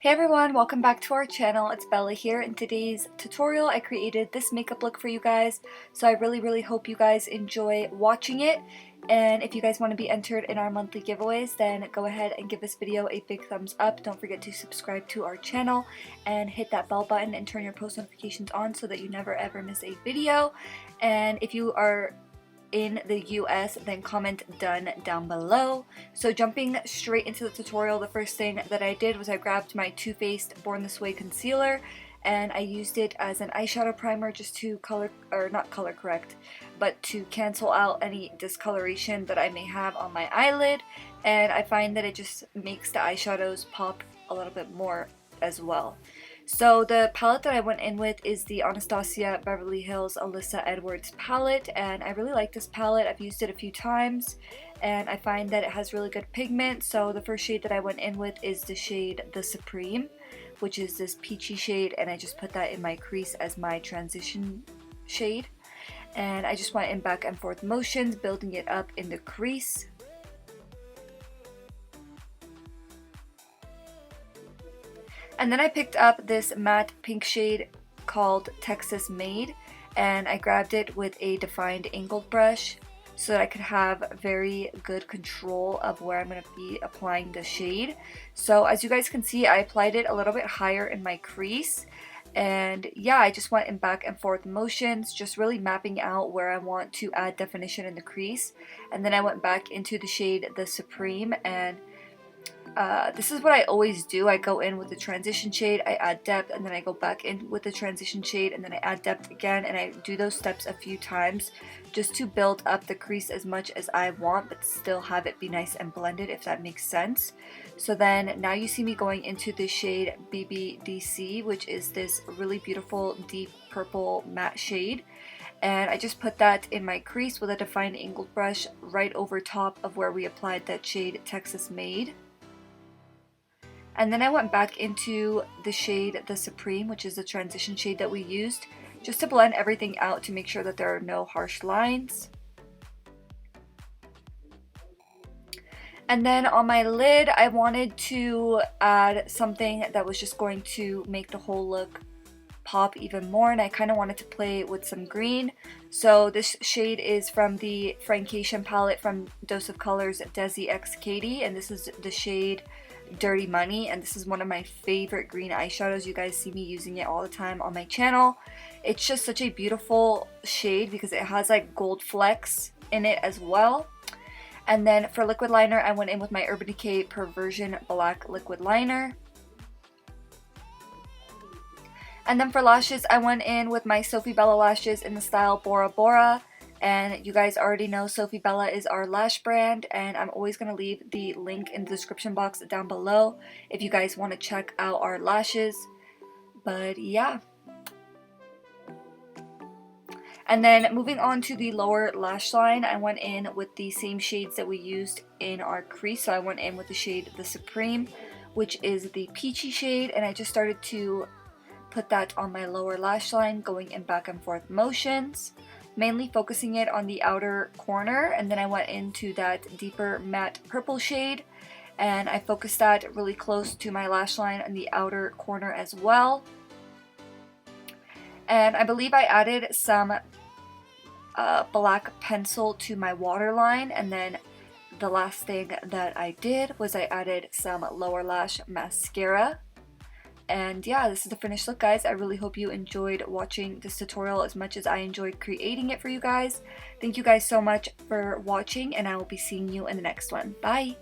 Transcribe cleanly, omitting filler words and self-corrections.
Hey everyone, welcome back to our channel. It's Bella here. In today's tutorial I created this makeup look for you guys, so I really hope you guys enjoy watching it. And if you guys want to be entered in our monthly giveaways, then go ahead and give this video a big thumbs up. Don't forget to subscribe to our channel and hit that bell button and turn your post notifications on so that you never ever miss a video. And if you are in the US, then comment done down below. So jumping straight into the tutorial, the first thing that I did was I grabbed my Too Faced Born This Way concealer and I used it as an eyeshadow primer just to not color correct, but to cancel out any discoloration that I may have on my eyelid. And I find that it just makes the eyeshadows pop a little bit more as well. So the palette that I went in with is the Anastasia Beverly Hills Alyssa Edwards palette, and I really like this palette. I've used it a few times and I find that it has really good pigment. So the first shade that I went in with is the shade The Supreme, which is this peachy shade, and I just put that in my crease as my transition shade. And I just went in back and forth motions, building it up in the crease. And then I picked up this matte pink shade called Texas Made, and I grabbed it with a defined angled brush so that I could have very good control of where I'm going to be applying the shade. So as you guys can see, I applied it a little bit higher in my crease. And yeah, I just went in back and forth motions, just really mapping out where I want to add definition in the crease. And then I went back into the shade The Supreme, and this is what I always do. I go in with the transition shade, I add depth, and then I go back in with the transition shade, and then I add depth again, and I do those steps a few times just to build up the crease as much as I want, but still have it be nice and blended, if that makes sense. So then now you see me going into the shade BBDC, which is this really beautiful deep purple matte shade. And I just put that in my crease with a defined angled brush right over top of where we applied that shade Texas Made. And then I went back into the shade The Supreme, which is the transition shade that we used, just to blend everything out to make sure that there are no harsh lines. And then on my lid, I wanted to add something that was just going to make the whole look pop even more, and I kind of wanted to play with some green. So this shade is from the Francation palette from Dose of Colors Desi X Katie, and this is the shade Dirty Money, and this is one of my favorite green eyeshadows. You guys see me using it all the time on my channel. It's just such a beautiful shade because it has like gold flecks in it as well. And then for liquid liner, I went in with my Urban Decay Perversion Black Liquid Liner. And then for lashes, I went in with my Sofie Bella lashes in the style Bora Bora. And you guys already know Sofie Bella is our lash brand, and I'm always going to leave the link in the description box down below if you guys want to check out our lashes. But yeah. And then moving on to the lower lash line, I went in with the same shades that we used in our crease. So I went in with the shade The Supreme, which is the peachy shade, and I just started to put that on my lower lash line, going in back and forth motions, mainly focusing it on the outer corner. And then I went into that deeper matte purple shade, and I focused that really close to my lash line on the outer corner as well. And I believe I added some black pencil to my waterline, and then the last thing that I did was I added some lower lash mascara. And yeah, this is the finished look, guys. I really hope you enjoyed watching this tutorial as much as I enjoyed creating it for you guys. Thank you guys so much for watching, and I will be seeing you in the next one. Bye!